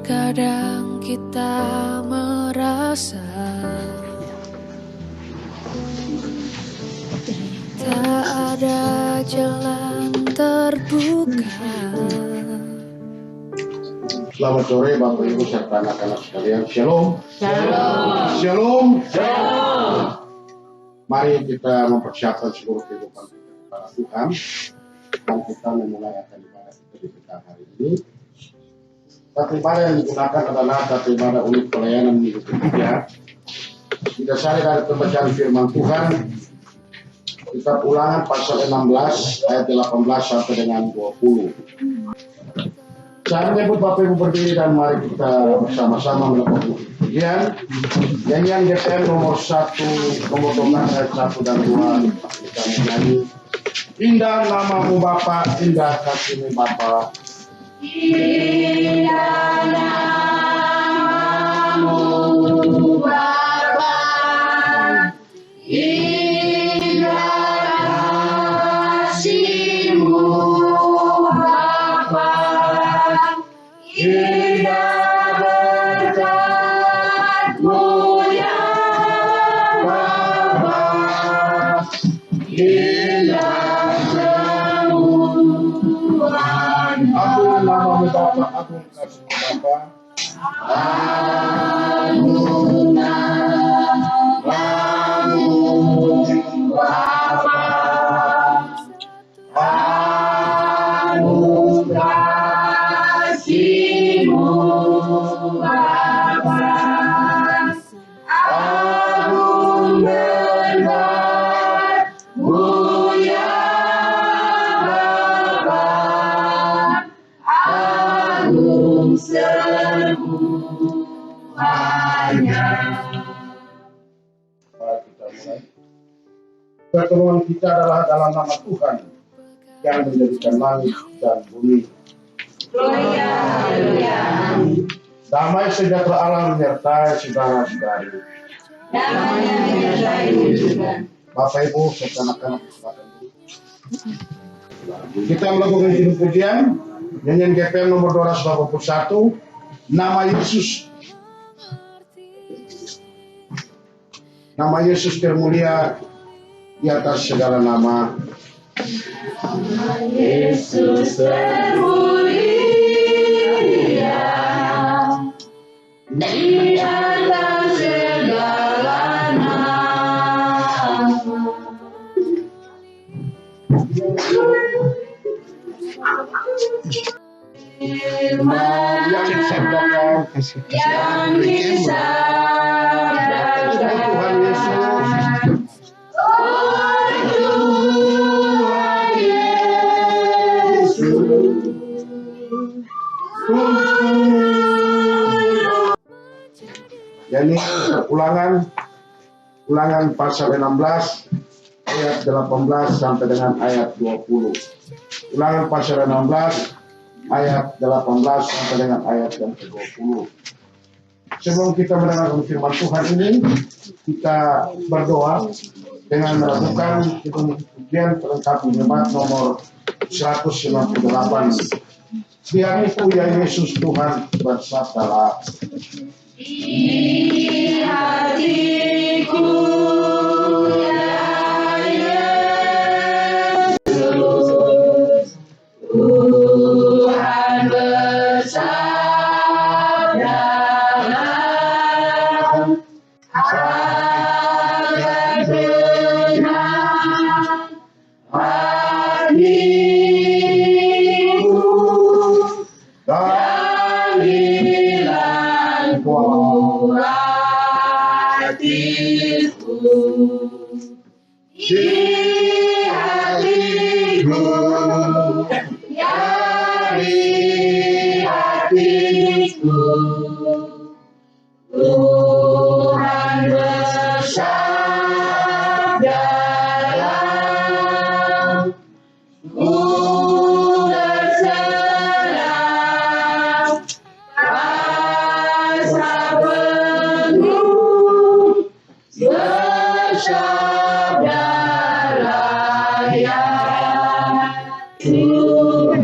Terkadang kita merasa tak ada jalan terbuka. Selamat sore Bapak Ibu serta anak-anak sekalian. Shalom. Shalom. Shalom. Shalom. Mari kita mempersiapkan seluruh kehidupan kita kepada Tuhan dan kita memulai akan ibadah kita di petang hari ini. Tata ibadah yang digunakan adalah tata ibadah unit pelayanan minggu ketiga. Didasari dari pembacaan firman Tuhan, kitab Ulangan pasal 16 ayat 18 sampai dengan 20. Saya menyebut Bapak Ibu berdiri dan mari kita bersama-sama melakukan pujian. Nyanyian GPM nomor 1, nomor 12 ayat 1 dan 2. Kita menyanyi. Indah namamu Bapa, indah kasihmu Bapa. Indah namamu Bapa, indah kasihmu Bapa, indah berkat-Mu ya Bapa, indah sembuhan. Agung namamu Bapa, agung kasihmu Bapa. Agung namamu Bapa, agung kasihmu Bapa, agung berkat-Mu ya Bapa, agung sembuhannya. Mari kita mulai. Pertemuan kita adalah dalam nama Tuhan yang menjadikan langit dan bumi. Haleluya. Damai sejahtera Allah menyertai saudara-saudari. Damai menyertai juga. Bapak Ibu serta anak-anak silakan. Kita melakukan hidup pujian nyanyian GPM nomor 281, nama Yesus. Nama Yesus termulia di atas segala nama. Yesus termulia di atas segala nama. Yang disabdakan Yang disabdakan Tuhan Yesus. oleh Tuhan Yesus. Yani ulangan pasal 16 ayat 18 sampai dengan ayat 20. Ulangan pasal 16 ayat 18 sampai dengan ayat yang ke-20. Sebelum kita mendengarkan firman Tuhan ini, kita berdoa dengan melakukan pujian pelengkap jemaat nomor 198. Biar itu ya Yesus Tuhan bersabdalah. Di hatiku ya Yesus, Tuhan bersabdalah, agar benar hatiku dan hilangku hatiku. Di hatiku, ya di hatiku, Tuhan bersabdalah, ku berserah rasa penuh, bersabdalah ya Tuhan.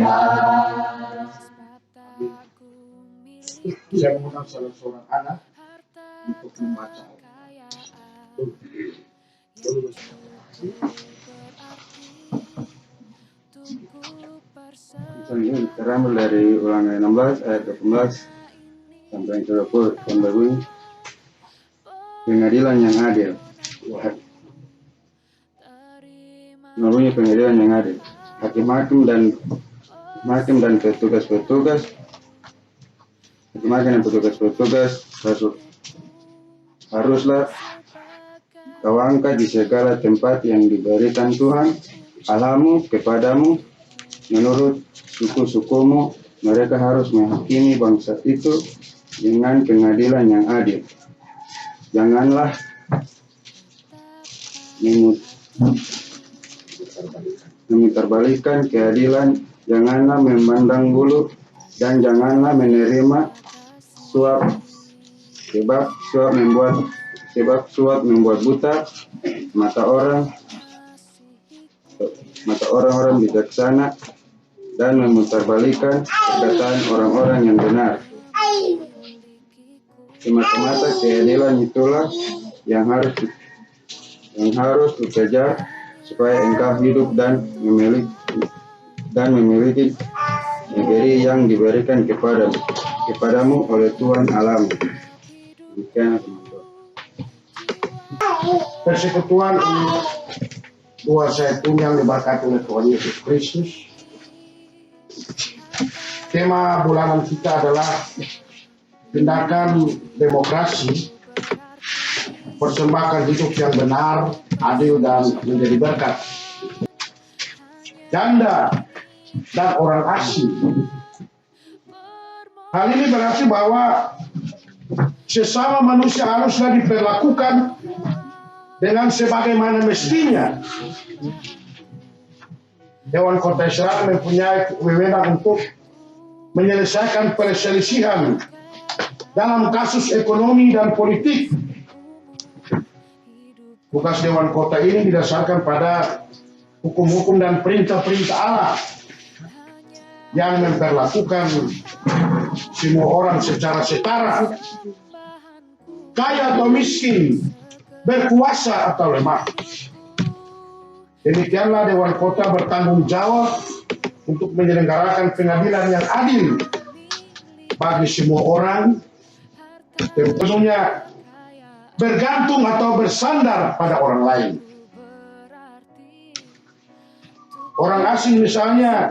mengundang salah seorang anak untuk membaca. Ini terambil dari Ulangan 16 ayat 18 sampai yang ke-20 yang berbunyi, pengadilan yang adil. Berbunyi pengadilan yang adil. Hakim-hakim dan petugas-petugas, haruslah kau angkat di segala tempat yang diberikan Tuhan Allahmu kepadamu menurut suku-sukumu. Mereka harus menghakimi bangsa itu dengan pengadilan yang adil. Janganlah memutarbalikkan keadilan, janganlah memandang bulu, dan janganlah menerima suap, sebab suap membuat buta mata orang-orang bijaksana dan memutarbalikkan perkataan orang-orang yang benar. Semata-mata keadilan itulah yang harus dikejar supaya engkau hidup dan memiliki negeri yang diberikan kepadamu oleh Tuhan Allahmu. Demikian teman-teman. Persekutuan dua saya yang diberkati oleh Tuhan Yesus Kristus. Tema bulanan kita adalah tindakan demokrasi, persembahkan hidup yang benar, adil dan menjadi berkat. Janda dan orang asing. Hal ini berarti bahwa sesama manusia haruslah diperlakukan dengan sebagaimana mestinya. Dewan Kota Israel mempunyai wewenang untuk menyelesaikan perselisihan dalam kasus ekonomi dan politik. Tugas Dewan Kota ini didasarkan pada hukum-hukum dan perintah-perintah Allah yang memperlakukan semua orang secara setara, kaya atau miskin, berkuasa atau lemah. Demikianlah Dewan Kota bertanggung jawab untuk menyelenggarakan pengadilan yang adil bagi semua orang, tentunya bergantung atau bersandar pada orang lain. Orang asing misalnya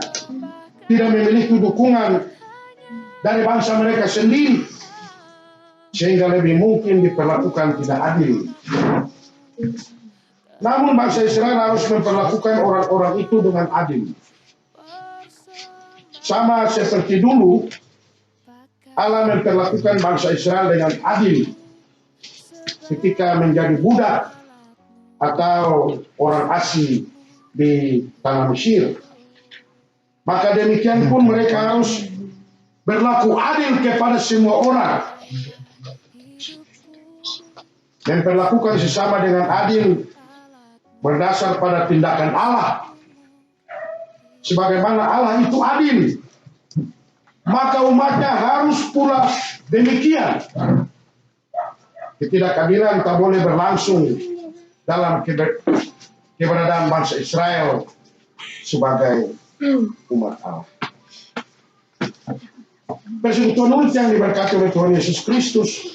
tidak memiliki dukungan dari bangsa mereka sendiri, sehingga lebih mungkin diperlakukan tidak adil. Namun bangsa Israel harus memperlakukan orang-orang itu dengan adil. Sama seperti dulu, Allah memperlakukan bangsa Israel dengan adil ketika menjadi budak atau orang asing di tanah Mesir. Maka demikian pun mereka harus berlaku adil kepada semua orang, memperlakukan sesama dengan adil berdasar pada tindakan Allah. Sebagaimana Allah itu adil, maka umatnya harus pula demikian. Ketidakadilan tak boleh berlangsung dalam keberadaan bangsa Israel sebagai umat Allah. Persekutuan umat yang diberkati oleh Tuhan Yesus Kristus,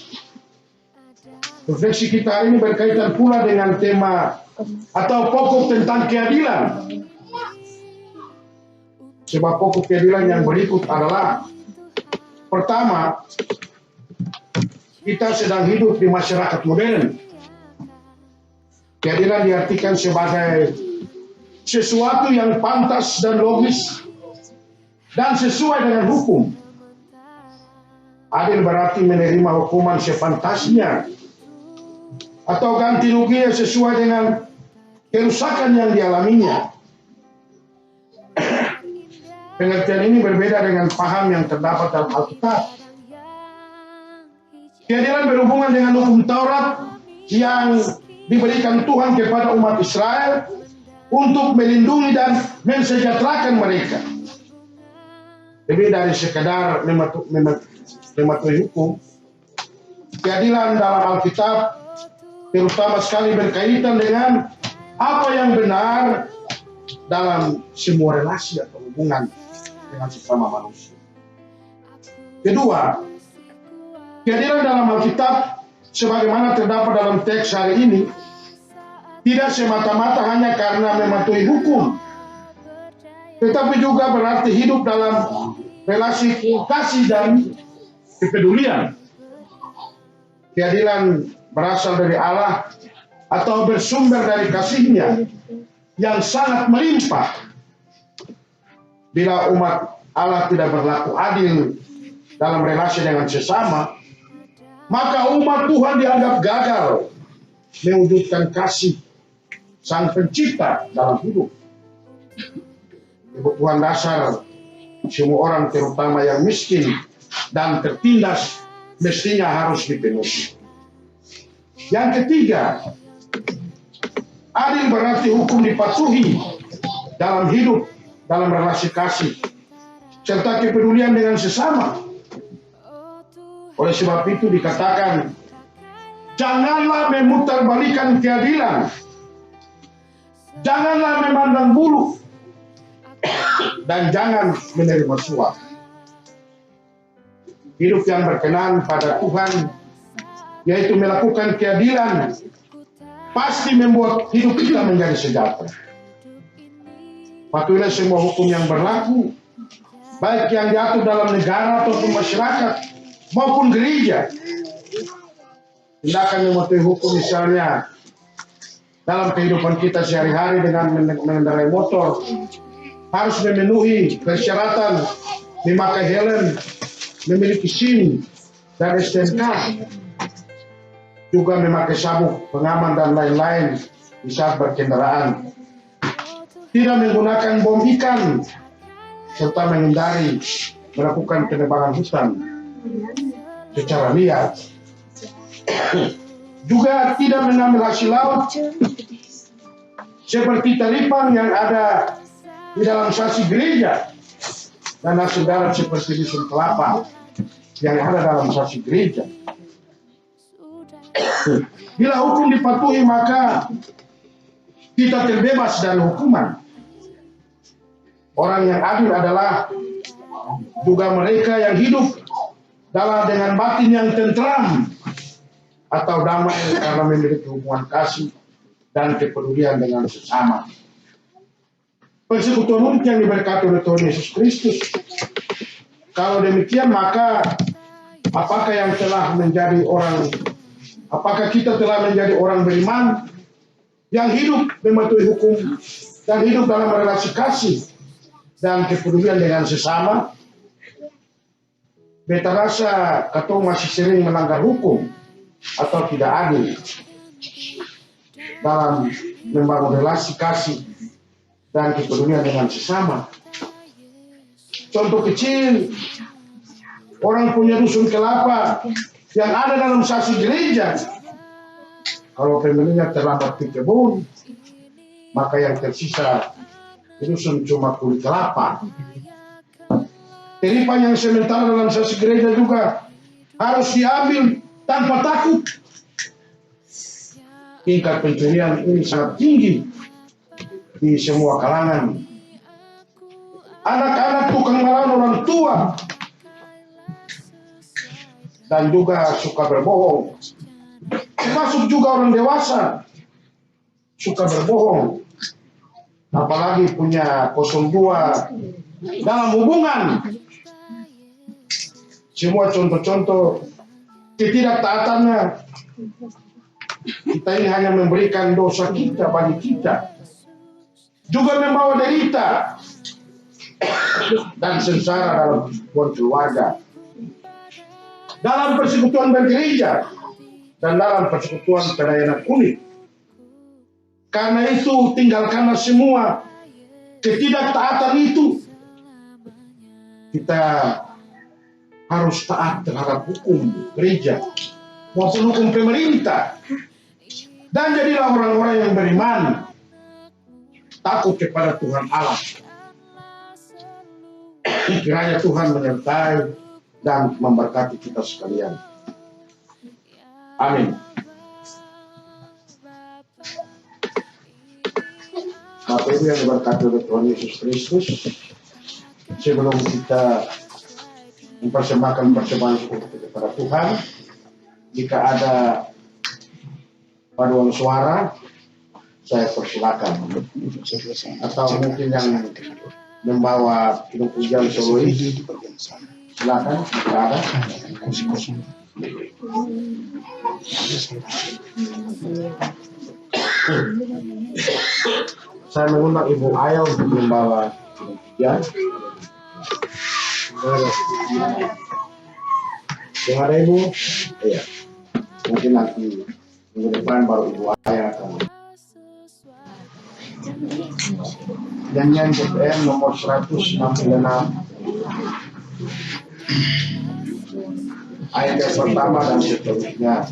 refleksi kita hari ini berkaitan pula dengan tema atau pokok tentang keadilan. Sebab pokok keadilan yang berikut adalah: pertama, kita sedang hidup di masyarakat modern. Keadilan diartikan sebagai sesuatu yang pantas dan logis dan sesuai dengan hukum. Adil berarti menerima hukuman sepantasnya atau ganti ruginya sesuai dengan kerusakan yang dialaminya. Pengertian ini berbeda dengan paham yang terdapat dalam Alkitab. Keadilan berhubungan dengan hukum Taurat yang diberikan Tuhan kepada umat Israel untuk melindungi dan mensejahterakan mereka. Lebih dari sekadar mematuhi hukum, keadilan dalam Alkitab terutama sekali berkaitan dengan apa yang benar dalam semua relasi atau hubungan dengan sesama manusia. Kedua, keadilan dalam Alkitab sebagaimana terdapat dalam teks hari ini tidak semata-mata hanya karena mematuhi hukum, tetapi juga berarti hidup dalam relasi kasih dan kepedulian. Keadilan berasal dari Allah atau bersumber dari kasih-Nya yang sangat melimpah. Bila umat Allah tidak berlaku adil dalam relasi dengan sesama, maka umat Tuhan dianggap gagal mewujudkan kasih Sang Pencipta dalam hidup. Kebutuhan dasar semua orang terutama yang miskin dan tertindas mestinya harus dipenuhi. Yang ketiga, adil berarti hukum dipatuhi dalam hidup, dalam relasi kasih, serta kepedulian dengan sesama. Oleh sebab itu dikatakan, janganlah memutarbalikkan keadilan, janganlah memandang bulu, dan jangan menerima suap. Hidup yang berkenan pada Tuhan, yaitu melakukan keadilan, pasti membuat hidup kita menjadi sejahtera. Patuhilah semua hukum yang berlaku, baik yang diatur dalam negara ataupun masyarakat maupun gereja. Tindakan mematuhi hukum misalnya dalam kehidupan kita sehari-hari dengan mengendarai motor harus memenuhi persyaratan memakai helm, memiliki SIM dan STNK, juga memakai sabuk pengaman dan lain-lain di saat berkendaraan, tidak menggunakan bom ikan, serta menghindari melakukan penebangan hutan secara liar. Juga tidak mengambil hasil laut seperti talipan yang ada di dalam sasi gereja dan hasil darat seperti dusun kelapa yang ada dalam sasi gereja. Bila hukum dipatuhi maka kita terbebas dari hukuman. Orang yang adil adalah juga mereka yang hidup dengan batin yang tentram atau damai karena memiliki hubungan kasih dan kepedulian dengan sesama. Persekutuan yang diberkati oleh Tuhan Yesus Kristus. Kalau demikian maka apakah kita telah menjadi orang beriman yang hidup mematuhi hukum dan hidup dalam relasi kasih dan kepedulian dengan sesama? Beta rasa katong masih sering melanggar hukum atau tidak adil dalam membangun relasi kasih dan kepedulian dengan sesama. Contoh kecil, orang punya dusun kelapa yang ada dalam sasi gereja. Kalau pemiliknya terlambat ke kebun, maka yang tersisa dusun cuma kulit kelapa. Taripan yang sementara dalam sasi gereja juga harus diambil tanpa takut. Tingkat pencurian ini sangat tinggi di semua kalangan. Anak-anak tukang melawan orang tua dan juga suka berbohong. Termasuk juga orang dewasa suka berbohong. Apalagi punya 02 dalam hubungan. Semua contoh-contoh ketidaktaatannya. Kita ini hanya memberikan dosa kita bagi kita, juga membawa derita dan sengsara dalam keluarga, dalam persekutuan bergereja, dan dalam persekutuan pelayanan unik. Karena itu tinggalkanlah semua ketidaktaatan itu. Kita harus taat terhadap hukum gereja maupun hukum pemerintah. Dan jadilah orang-orang yang beriman, takut kepada Tuhan Allah. Kiranya Tuhan menyertai dan memberkati kita sekalian. Amin. Bapak Ibu yang diberkati oleh Tuhan Yesus Kristus, sebelum kita mempersembahkan persembahan syukur kepada Tuhan, jika ada paduan suara, saya persilakan. Atau mungkin yang membawa hidup ujian solois, silakan jika ada. Saya mengundang Ibu Aya untuk membawa ujian. Yang ada Ibu? Iya. Mungkin nanti minggu depan baru Ibu Aya akan. Janjian DPR nomor 166 ayat yang pertama dan seterusnya.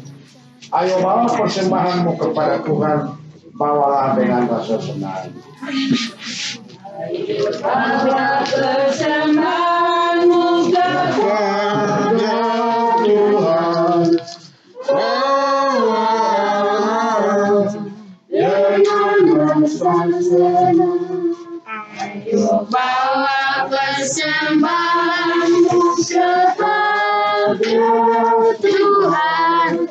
Ayo bawa persembahanmu kepada Tuhan, bawalah dengan rasa senang. Bawa persembahanmu kepada Tuhan, bawalah dengan rasa senang. Ayo bawa persembahanmu kepada Tuhan,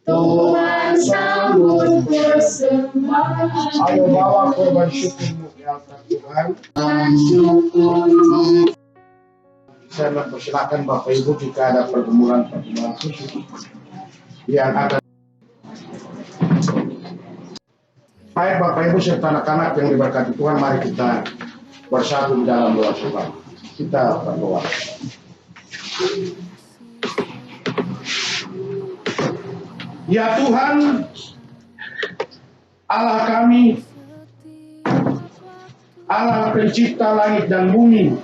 Tuhan sambut persembahan. Ayo bawa korban syukurmu ya Tuhan. Saya mempersilakan Bapak Ibu jika ada pergumulan-pergumulan khusus yang akan. Baik Bapak Ibu serta anak-anak yang diberkati Tuhan, mari kita bersatu di dalam doa sembah. Kita berdoa. Ya Tuhan, Allah kami, Allah pencipta langit dan bumi,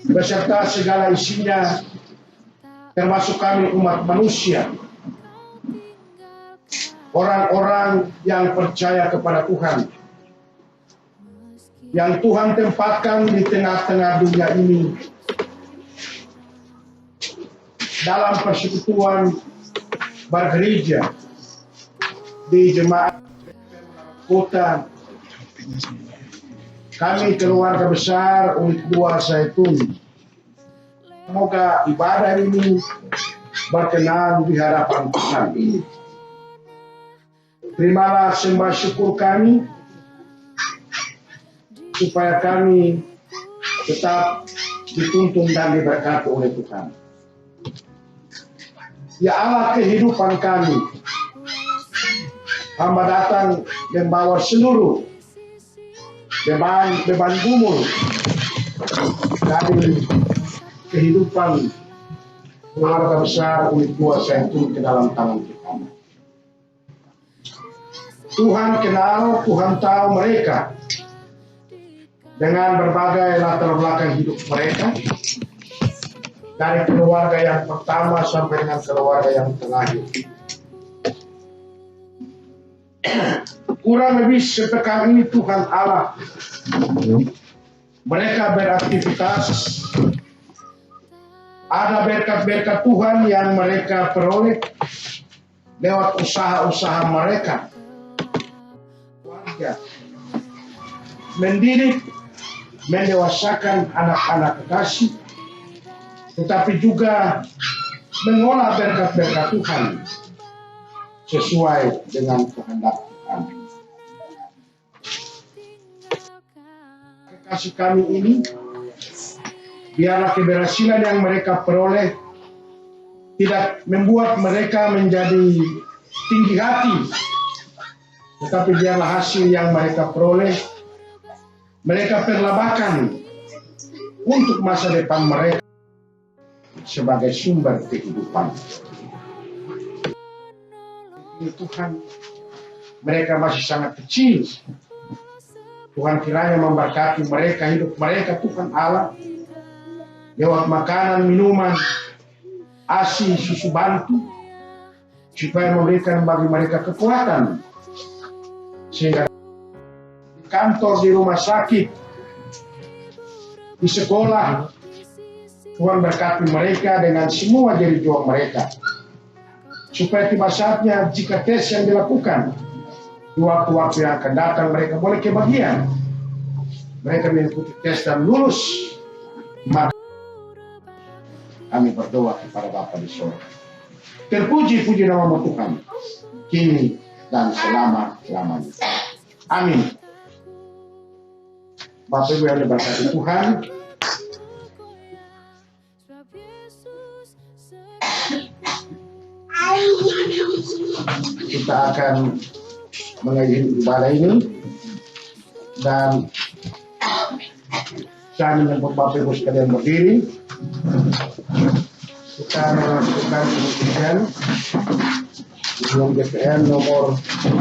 beserta segala isinya, termasuk kami umat manusia, orang-orang yang percaya kepada Tuhan, yang Tuhan tempatkan di tengah-tengah dunia ini, dalam persekutuan bergereja, di jemaat kota, kami keluarga besar Unit 2 Zaitun. Semoga ibadah ini berkenan di hadapan Tuhan. Terimalah sembah syukur kami, supaya kami tetap dituntun dan diberkati oleh Tuhan. Ya Allah kehidupan kami, hamba datang membawa seluruh beban gumul dari kehidupan keluarga besar Unit 2 Zaitun ke dalam tangan Tuhan. Tuhan kenal, Tuhan tahu mereka dengan berbagai latar belakang hidup mereka, dari keluarga yang pertama sampai dengan keluarga yang terakhir. Kurang lebih sepekan ini Tuhan Allah, mereka beraktivitas, ada berkat-berkat Tuhan yang mereka peroleh lewat usaha-usaha mereka, warga, mendidik, mendewasakan anak-anak kekasih, tetapi juga mengolah berkat-berkat Tuhan sesuai dengan kehendak Tuhan. Kekasih kami ini, biarlah keberhasilan yang mereka peroleh tidak membuat mereka menjadi tinggi hati, tetapi biarlah hasil yang mereka peroleh mereka perlabakan untuk masa depan mereka sebagai sumber kehidupan. Ini Tuhan, mereka masih sangat kecil. Tuhan kiranya memberkati mereka, hidup mereka Tuhan Allah, lewat makanan, minuman, ASI, susu bantu, supaya memberikan bagi mereka kekuatan, sehingga di kantor, di rumah sakit, di sekolah. Tuhan berkati mereka dengan semua jari juang mereka. Supaya tiba saatnya jika tes yang dilakukan, di waktu-waktu yang akan datang mereka boleh kebagian. Mereka mengikuti tes dan lulus. Maka kami berdoa kepada Bapa di surga. Terpuji-puji nama Tuhan, kini dan selama-lamanya. Amin. Bapak Ibu yang diberkati Tuhan, kita akan mengakhiri ibadah ini dan saya menyebut Bapak Ibu sekalian berdiri. Kita melakukan penelitian Undang DPR nomor 3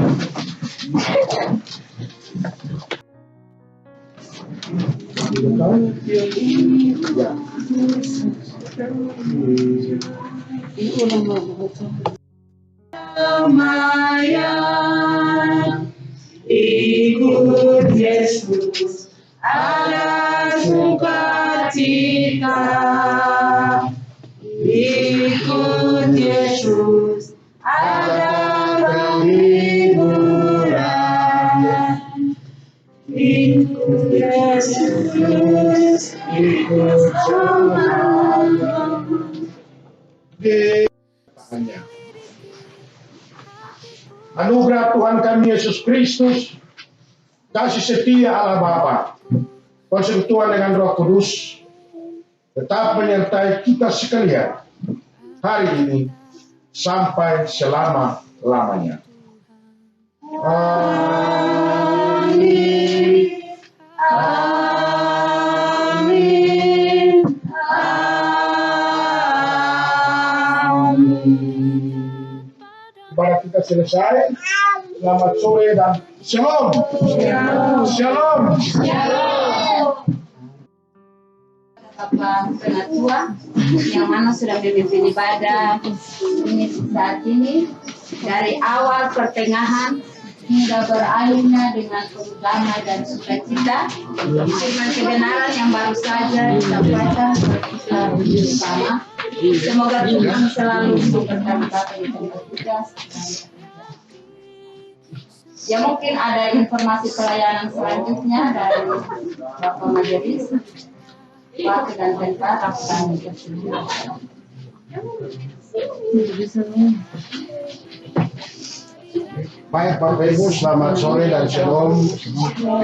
Lumayan ikut Yesus, ada sukacita. Ikut Yesus, ada penghiburan. Ikut Yesus, ikut Tuhan. Anugerah Tuhan kami Yesus Kristus, kasih setia Allah Bapa, persekutuan dengan Roh Kudus, tetap menyertai kita sekalian hari ini sampai selama-lamanya. Amin. Amin. Amin. Ibadah kita selesai. Selamat sore dan shalom. Shalom. Bapak Penatua yang mana sudah memimpin ibadah ini saat ini dari awal pertengahan hingga berakhirnya dengan keutamaan dan sukacita. Firman kebenaran yang baru saja disampaikan kita bersama. Semoga Tuhan selalu memberkati Bapak yang bertugas. Ya mungkin ada informasi pelayanan selanjutnya dari Bapak Majelis. Waktu dan tempat akan dipersilakan. Baik Bapak Ibu, selamat sore dan shalom.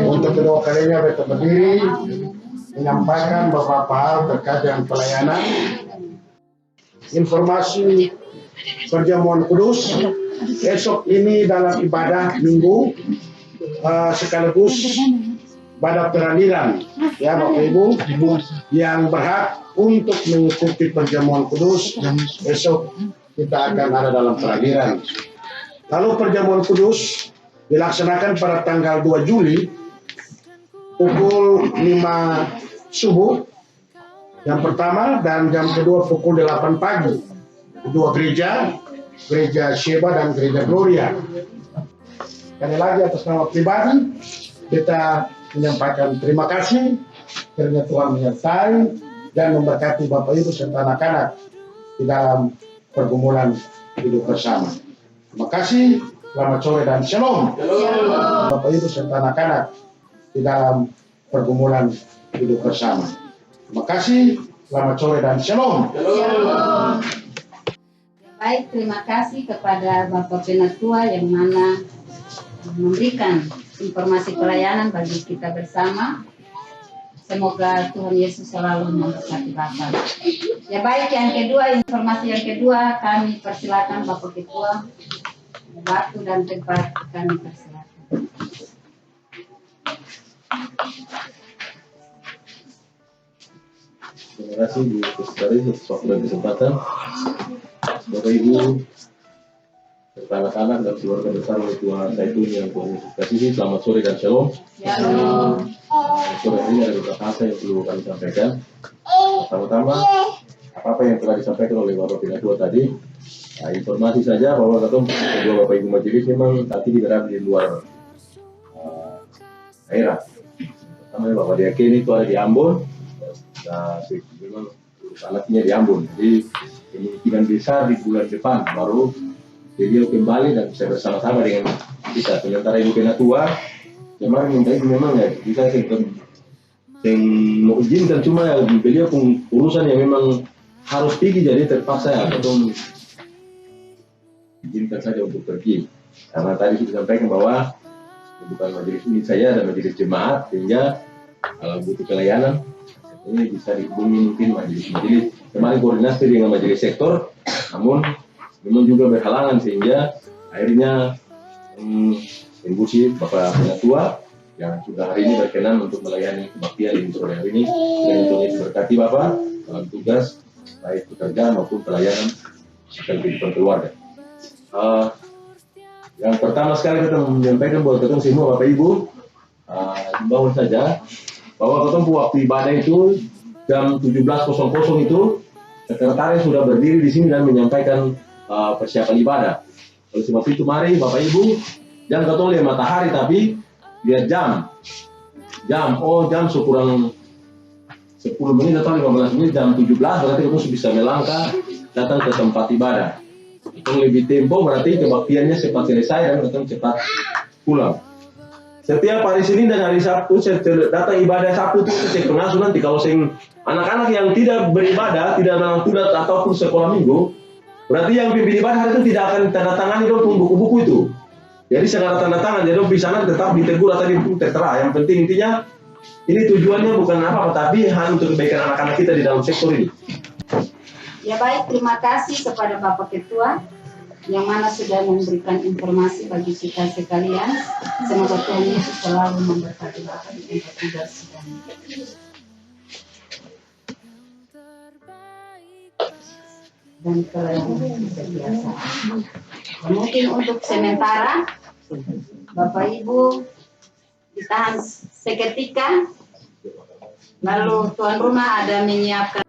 Untuk kedua kalinya kita berdiri menyampaikan beberapa hal terkait dengan pelayanan. Informasi perjamuan kudus esok ini dalam ibadah minggu sekaligus pada peralihan ya Bapak Ibu yang berhak untuk mengikuti perjamuan kudus esok kita akan ada dalam peralihan. Lalu perjamuan kudus dilaksanakan pada tanggal 2 Juli pukul 5 subuh yang pertama dan jam kedua pukul 8 pagi. Kedua gereja Sheba dan gereja Gloria. Sekali lagi atas nama pribadi kita menyampaikan terima kasih karena Tuhan menyertai dan memberkati Bapak Ibu serta anak-anak di dalam pergumulan hidup bersama. Terima kasih, selamat sore dan shalom. Bapak Ibu serta anak-anak di dalam pergumulan hidup bersama. Terima kasih, selamat sore dan shalom. Baik, terima kasih kepada Bapak Penatua yang mana memberikan informasi pelayanan bagi kita bersama. Semoga Tuhan Yesus selalu memberkati Bapak. Ya baik, yang kedua, informasi yang kedua kami persilakan Bapak Ketua. Waktu dan tempat kami persilakan. Terima kasih Bu Sekretari atas waktu dan kesempatan. Bapak Ibu serta anak-anak dan keluarga besar Ketua Zaitun yang Tuhan Yesus kasihi, selamat sore dan shalom. Sore ini ada beberapa hal yang perlu kami sampaikan. Pertama-tama, apa yang telah disampaikan oleh Bapak Penatua tadi, informasi saja bahwa kedua Bapak Ibu Majelis memang saat ini berada di luar daerah. Pertama Bapak Diaken itu ada di Ambon, memang urus anaknya di Ambon. Jadi kemungkinan besar di bulan depan baru beliau kembali dan bisa bersama-sama dengan kita. Sementara ibu kena tua, memang minta ibu memang ya bisa yang mau izinkan, cuma ya beliau pun urusan yang memang harus pergi, jadi terpaksa ya atau izinkan saja untuk pergi. Karena tadi sudah sampaikan bahwa bukan majelis ini saya dan majelis jemaat, sehingga kalau butuh pelayanan ini bisa dihubungi mungkin majelis-majelis. Kemarin koordinasi dengan majelis sektor, namun memang juga berhalangan sehingga akhirnya Ibu Bapak Penatua yang sudah hari ini berkenan untuk melayani kebaktian di sore hari ini, dan untuk berkati Bapak dalam tugas baik pekerjaan maupun pelayanan sekaligus kehidupan keluarga. Yang pertama sekali kita menyampaikan buat ketemu semua Bapak Ibu, himbauan saja bahwa ketemu waktu ibadah itu jam 17.00 itu sekretaris sudah berdiri di sini dan menyampaikan persiapan ibadah. Oleh sebab itu mari Bapak Ibu jangan ketemu lihat matahari tapi lihat jam sekurang 10 menit atau 15 menit, jam 17 berarti kamu bisa melangkah datang ke tempat ibadah. Itu lebih tempo berarti kebaktiannya cepat selesai dan datang cepat pulang. Setiap hari Senin dan hari Sabtu saya datang ibadah Sabtu itu cek pengasuh nanti kalau anak-anak yang tidak beribadah, tidak melakukan ataupun sekolah minggu, berarti yang pimpin ibadah hari itu tidak akan tanda tangani dong buku-buku itu. Jadi segala tanda tangan, jadi di sana tetap ditegur atau tertera. Yang penting intinya ini tujuannya bukan apa-apa, tapi hanya untuk kebaikan anak-anak kita di dalam sektor ini. Ya baik, terima kasih kepada Bapak Ketua yang mana sudah memberikan informasi bagi kita sekalian. Semoga Tuhan Yesus selalu memberkati Bapak di tempat tugas dan pelayanan biasa. Mungkin untuk sementara Bapak Ibu ditahan seketika, lalu tuan rumah ada menyiapkan.